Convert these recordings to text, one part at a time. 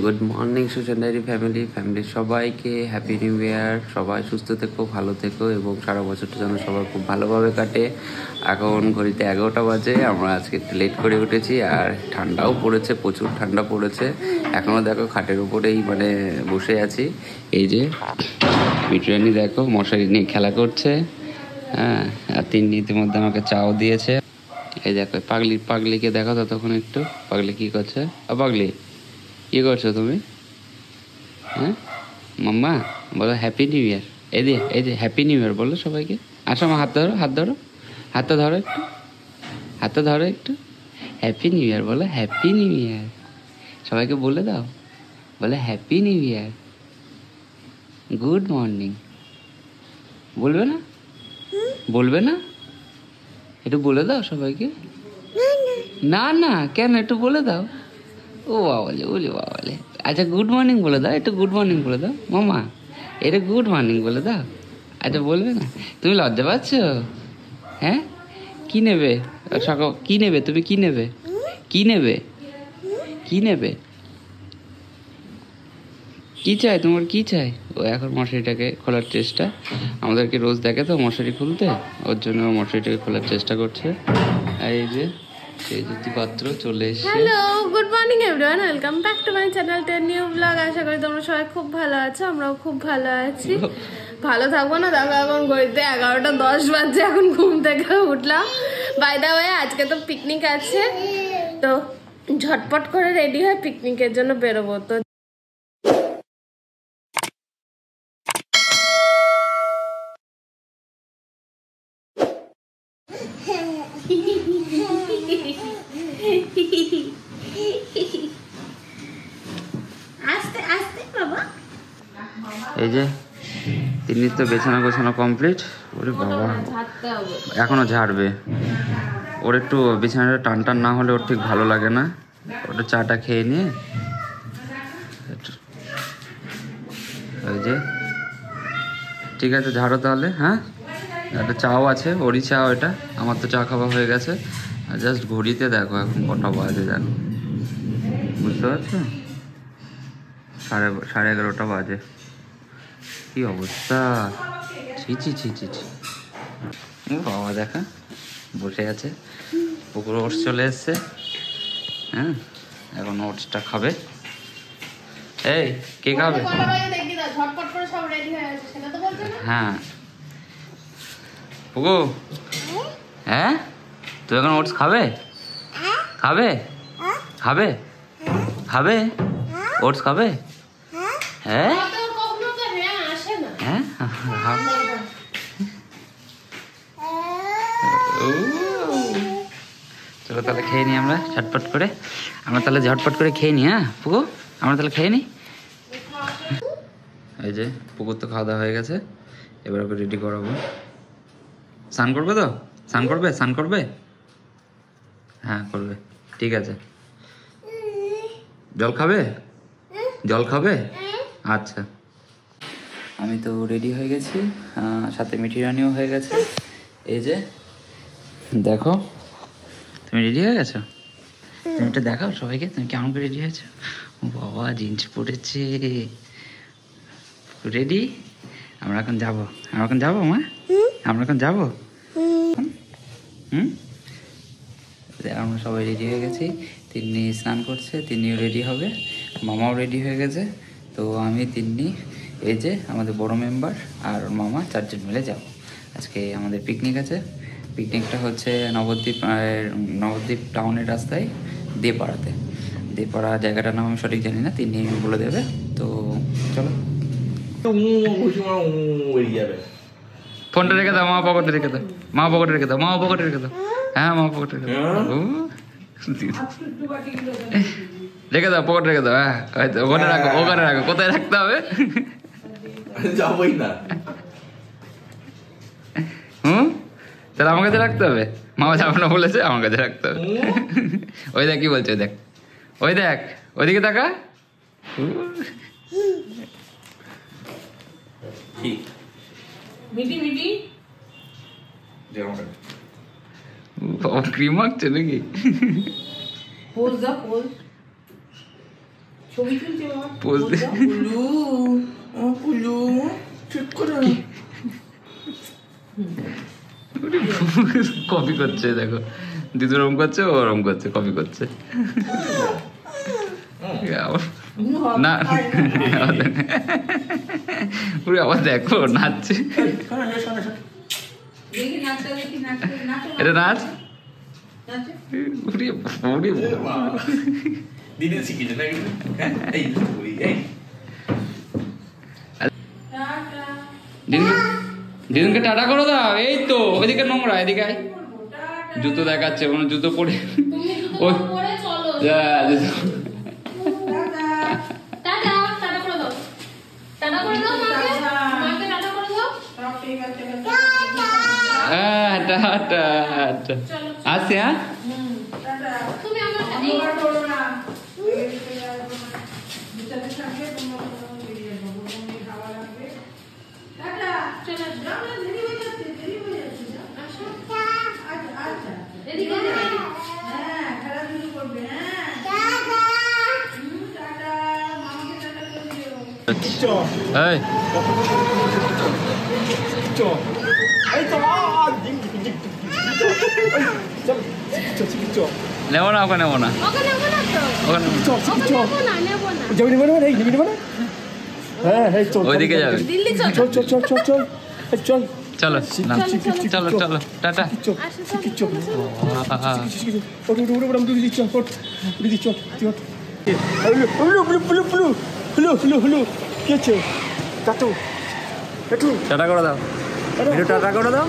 Good morning Sujan diary ফ্যামিলির সবাইকে happy new year. সবাই সুস্থ থেকো, ভালো থেকো এবং সারা বছরটা যেন সবার খুব ভালোভাবে কাটে। এখন ঘড়িতে 11টা বাজে। আমরা আজকে একটু লেট করে উঠেছি আর ঠান্ডাও পড়েছে, প্রচুর ঠান্ডা পড়েছে। এখনও দেখো খাটের উপরেই বসে আছি। এই যে মিটরানি দেখো মশারি নিয়ে খেলা করছে। হ্যাঁ, আর তিন্নি ইতিমধ্যে আমাকে চাও দিয়েছে। এই দেখো পাগলিকে দেখো ততক্ষণ একটু। পাগলি কি করছে? পাগলি কি করছো তুমি? হ্যাঁ মাম্মা বলো হ্যাপি নিউ ইয়ার। এই যে হ্যাপি নিউ ইয়ার বলো সবাইকে। আসো আমার হাতটা ধরো হাতটা ধরো একটু। হ্যাপি নিউ ইয়ার বলো, হ্যাপি নিউ ইয়ার সবাইকে বলে দাও। বলে happy new year, good morning. বলবে না একটু বলে দাও সবাইকে। না কেন, একটু বলে দাও। ও বাবালে আচ্ছা গুড মর্নিং বলে দাও, একটু গুড মর্নিং বলে দাও মামা, এটা গুড মর্নিং বলে দাও। আচ্ছা বলবে না? তুমি লজ্জা পাচ্ছ? হ্যাঁ, কি নেবে সকাল? কি নেবে তুমি? কি নেবে কি চাই তোমার? কি চাই? ও এখন মশারিটাকে খোলার চেষ্টা। আমাদেরকে রোজ দেখে তো মশারি খুলতে, ওর জন্য মশারিটাকে খোলার চেষ্টা করছে। আর এই যে সেই পাত্র চলে এসেছে। Hello, good morning everyone, welcome back to my channel new blog. আশা করি তোমরা সবাই খুব ভালো আছো, আমরাও খুব ভালো আছি। ভালো থাকবো না? দেখো এখন ঘড়িতে 11:10 বাজছে, এখন ঘুম থেকে উঠলাম। বাই দা ওয়ে আজকে তো পিকনিক আছে, তো ঝটপট করে রেডি হয়ে পিকনিকের জন্য বেরোবো। তো এই যে তিনি তো বেছানো গোছানো কমপ্লিট। ওরে বাবা, এখনো ঝাড়বে। ওর একটু বিছানাটা টান না হলে ওর ঠিক ভালো লাগে না। ওটা চাটা খেয়ে নিয়ে ওই যে ঠিক আছে ঝাড়ো তাহলে। হ্যাঁ, একটা চাও আছে, ওরই চাও এটা। আমার তো চা খাওয়া হয়ে গেছে। আর জাস্ট ঘড়িতে দেখো এখন কটা বাজে, দেখো বুঝতে পারছো? 11:30 বাজে। কি অবস্থা! ছি বাবা দেখা বসে আছে। পুকুর ওটস চলে এসছে। হ্যাঁ, এখন ওটসটা খাবে। এই কে খাবে? হ্যাঁ পুকু, হ্যাঁ তুই এখন ওটস খাবে? ওটস খাবে? হ্যাঁ চলো তাহলে খেয়ে নিই আমরা ঝটপট করে। খেয়ে নিই। হ্যাঁ পুকু, আমরা তাহলে খেয়ে নিই। এই যে পুকুর তো খাওয়া দাওয়া হয়ে গেছে, এবার ওকে রেডি করাবো। স্নান করবে তো? স্নান করবে? হ্যাঁ করবে, ঠিক আছে। জল খাবে? আচ্ছা। আমি তো রেডি হয়ে গেছি, সাথে মিঠি রানিও হয়ে গেছে। এই যে দেখো, তুমি রেডি হয়ে গেছো? তুমি এটা দেখাও সবাইকে, তুমি কেমন করে রেডি হয়েছো। বাবা জিন্স পরেছে, রেডি। আমরা এখন যাবো মা, আমরা এখন যাবো। আমরা সবাই রেডি হয়ে গেছি। তিন্নি স্নান করছে, তিন্নিও রেডি হবে, মামাও রেডি হয়ে গেছে। তো আমি, তিন্নি, এই যে আমাদের বড় মেম্বার আর মামা, 4 জন মিলে যাব। আজকে আমাদের পিকনিক আছে। পিকনিকটা হচ্ছে নবদ্বীপ টাউনের রাস্তায় দেপাড়া জায়গাটার নাম আমি সঠিক জানি না, তিন্নি বলে দেবে। তো চলো। ফোনটা রেখে দাও, মা পকেটে রেখে দাও। হ্যাঁ মা পকেটে রেখে দাও। রেখে দাও, পকেটে রেখে দাও। হ্যাঁ ওখানে রাখো। কোথায় রাখতে হবে? যাবোই না। তাহলে আমার কাছে রাখতে হবে? মামা যাবো না বলেছে, আমার কাছে রাখতে হবে। ওই দেখ কি বলছে, ওই দেখ ওইদিকে তাকা। ক্রিম মাখছে নাকি? কপি করছে দেখো, দিদু ওরম করছে, ও ওরম করছে, কপি করছে। না আবার দেখো নাচছে, এটা নাচ দিদুনকে টাটা করে দাও। এই তো ওইদিকে নোংরা, এদিকে আয়। জুতো দেখাচ্ছে, মানে জুতো পরে ওই হ্যাঁ টাটা আসছে। হ্যাঁ নেবো না, ওকে নেবো না, ওইদিকে যাবে। চলো চলো চলো টাটা। টাটা করে দাও, টাটা করে দাও।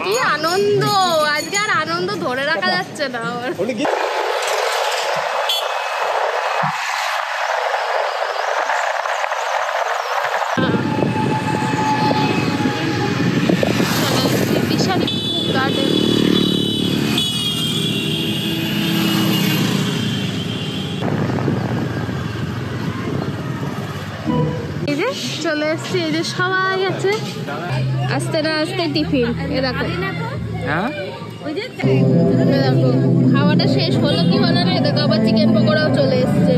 কি আনন্দ আজকে, আর আনন্দ ধরে রাখা যাচ্ছে না। বিশাল গার্ডেন, এই যে চলে এসছি, এই যে সবাই আছে। আস্তে না আস্তে টিফিন, এ দেখো হ্যাঁ দেখো খাওয়াটা শেষ হলো কি হলো না, দেখো আবার চিকেন পকোড়াও চলে এসছে।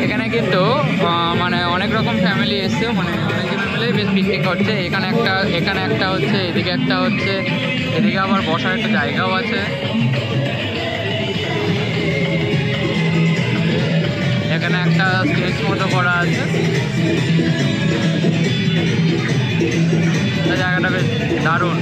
এখানে কিন্তু মানে অনেক রকম ফ্যামিলি এসছে, মানে অনেকজন মিলে বেশ পিকনিক হচ্ছে। এখানে একটা হচ্ছে, এদিকে একটা হচ্ছে, এদিকে আবার বসার একটা জায়গাও আছে। এখানে একটা স্টেজ মতো করা আছে, জায়গাটা বেশ দারুণ।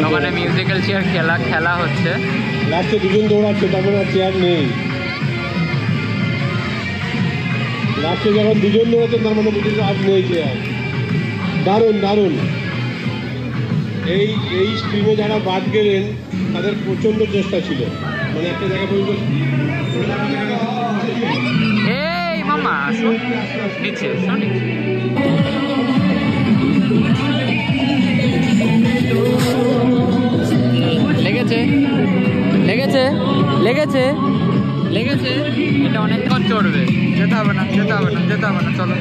ওখানে মিউজিক্যাল চেয়ার খেলা হচ্ছে, লাস্টে দুজন দৌড়াচ্ছে, তখন আর চেয়ার নেই। লাস্টে যখন দুজন দৌড়াচ্ছে তার মানে বুঝেছে আর নেই চেয়ার। দারুণ দারুণ। এই স্ট্রিমে যারা বাদ গেলেন তাদের প্রচণ্ড চেষ্টা ছিল, মানে একটা জায়গা পর্যন্ত। এই মামা নিচে লেগেছে লেগেছে লেগেছে লেগেছে। এটা অনেকক্ষণ চড়বে, যেতে হবে না যেতে হবে না যেতে হবে না, চলো।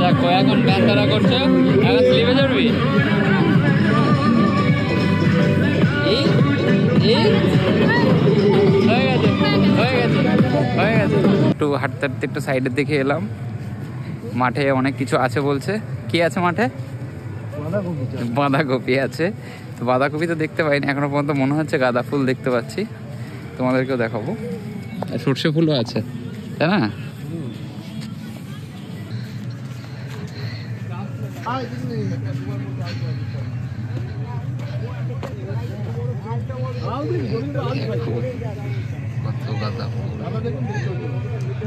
দেখো এখন ব্যান তারা করছে, এখন স্লিপে চড়বি। একটু হাঁটতে হাঁটতে একটু সাইডের দিকে এলাম। মাঠে অনেক কিছু আছে বলছে। কি আছে মাঠে? বাঁধাকপি আছে। তো বাঁধাকপি তো দেখতে পাইনি এখনো পর্যন্ত, মনে হচ্ছে গাঁদা ফুল দেখতে পাচ্ছি, তোমাদেরকেও দেখাবো। আর সর্ষে ফুলও আছে, তাই না?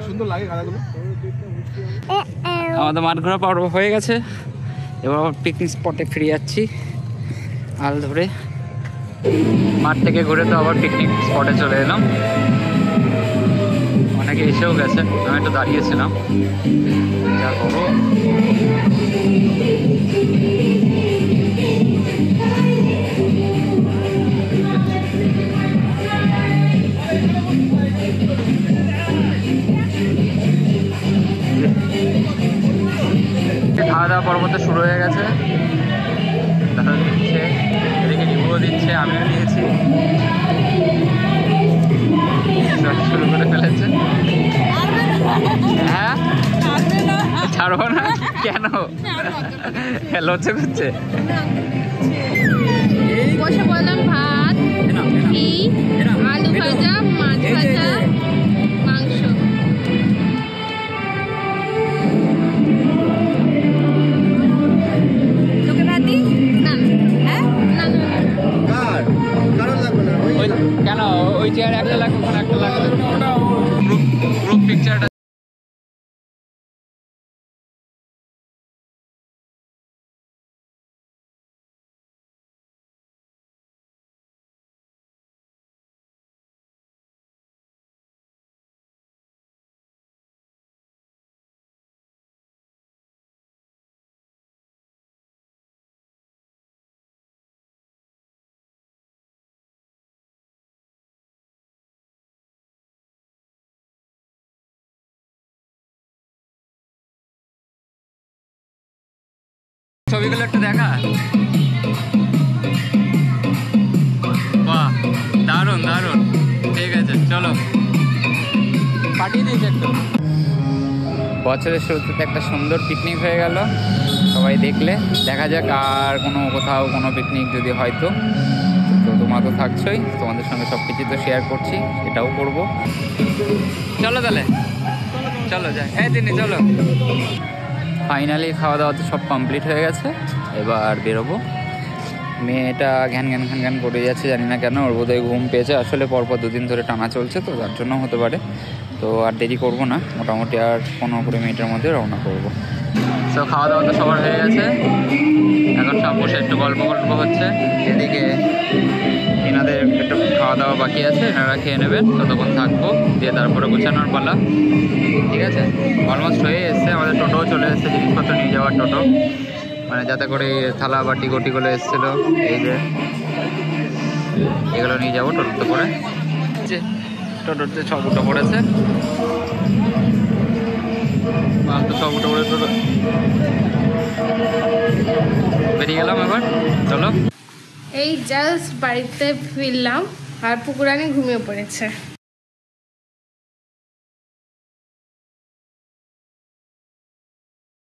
সুন্দর লাগে গাড়াগুলো। আমাদের মাঠ ঘোরা পর্ব হয়ে গেছে, এবার আবার পিকনিক স্পটে ফিরে যাচ্ছি আল ধরে। মাঠ থেকে ঘুরে তো আবার পিকনিক স্পটে চলে এলাম। অনেকে এসেও গেছে, আমি একটু দাঁড়িয়েছিলাম। যা করবো খাওয়া দাওয়া পর্ব তো শুরু হয়ে গেছে। দাদা দিচ্ছে, এদিকে রিভিউ দিচ্ছে, আমিও নিয়েছি। শুরু করে ফেলেছে। হ্যাঁ ছাড়বো না কেন? লজ্জা করছে। বসে বললাম ভাত, ঘি, আলু ভাজা, মাছ ভাজা, মাংস। তোকে ভাত দিই? না হ্যাঁ না কেন ওই চেয়ার একটা লাগবে, ওখানে একটা লাগবে। গ্রুপ পিকচারটা ছবিগুলো একটু দেখা। বাহ দারুণ দারুণ, ঠিক আছে চলো পাঠিয়ে দিয়েছি একটু। বছরের শুরুতে একটা সুন্দর পিকনিক হয়ে গেল, সবাই দেখলে। দেখা যাক আর কোথাও কোনো পিকনিক যদি হয়তো, তো তোমরা তো থাকছোই, তোমাদের সঙ্গে সব কিছু তো শেয়ার করছি, এটাও করবো। চলো তাহলে, চলো যাই। হ্যাঁ দিদি চলো। ফাইনালি খাওয়া দাওয়া তো সব কমপ্লিট হয়ে গেছে, এবার বেরোবো। মেয়েটা ঘ্যান ঘ্যান ঘ্যান ঘ্যান করে যাচ্ছে, জানি না কেন, ওর বোধহয় ঘুম পেয়েছে। আসলে পরপর দুদিন ধরে টানা চলছে তো, তার জন্য হতে পারে। তো আর দেরি করবো না, মোটামুটি আর 15-20 মিনিটের মধ্যে রওনা করবো। তো খাওয়া দাওয়া তো সবার হয়ে গেছে, এখন সব বসে একটু গল্প হচ্ছে। এদিকে এনাদের একটু খাওয়া দাওয়া বাকি আছে, এনারা খেয়ে নেবেন, ততক্ষণ থাকবো, দিয়ে তারপরে গোছানোর পালা। ঠিক আছে, অলমোস্ট হয়ে এসছে, আমাদের টোটোও চলে এসছে, জিনিসপত্র নিয়ে যাওয়ার টোটো, মানে যাতে করে থালা বাটি গটিগুলো এসেছিলো, এই যে এগুলো নিয়ে যাবো টোটোতে করে। যে টোটোতে 6 উঠে পড়েছে, মাল তো 6 উঠে পড়ে টোটো বেরিয়ে গেলাম। এবার চলো। এই জাস্ট বাড়িতে ফিরলাম আর পুকুরানি ঘুমিয়ে পড়েছে।